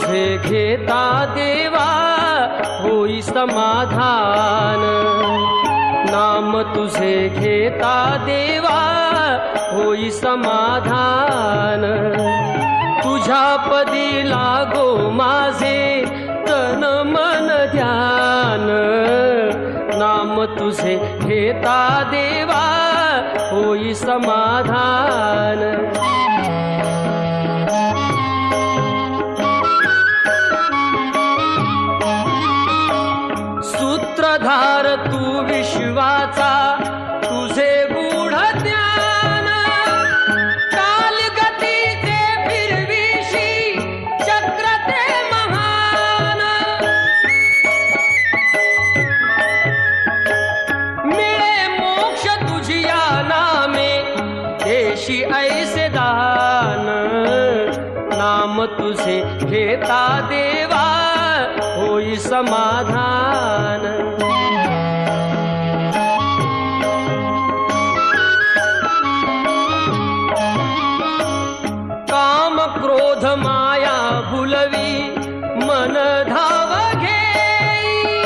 तुझे घेता देवा होई समाधान। नाम तुझे घेता देवा होई समाधान। तुझ्या पदी लागो माझे तन मन ध्यान। नाम तुझे घेता देवा होई समाधान। सूत्रधार तू विश्वाचा तुझे गूढ ज्ञान। कालगतीचे फिरविशी चक्र ते महान। मिळे मोक्ष तुझिया नामे देशी ऐसे दान। नाम तुझे घेता देवा होई समाधान। काम क्रोध माया भुलवी मन धाव घेई।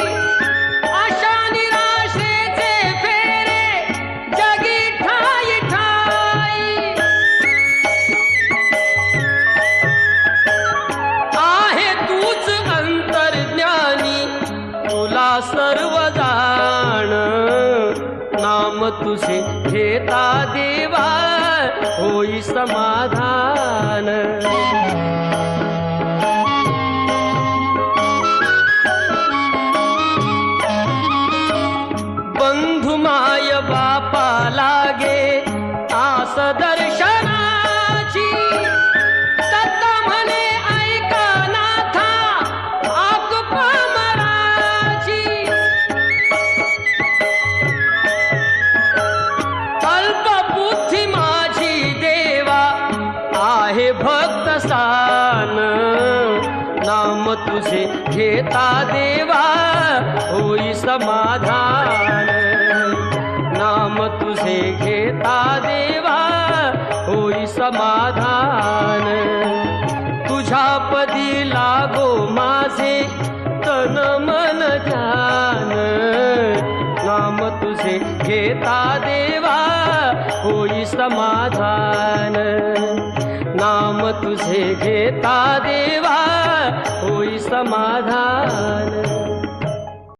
आशा निराशेचे फेरे जगी ठाई ठाई। आहे तूच अंतर्ज्ञानी तुला सर्व जाण। नाम तुझे घेता देवा होई समाधान। बंधु माय बापा लागे आस दर्शनाची। दत्त म्हणे ऐका नाथा आक पामराची। अल्पबुद्धी माझी देवा आहे भक्त स्थान। नाम तुझे घेता देवा होई समाधान। नाम तुझे घेता देवा होई समाधान। तुझ्या पदी लागो माझे तन मन ध्यान। नाम तुझे घेता देवा होई समाधान। नाम तुझे घेता देवा होई समाधान।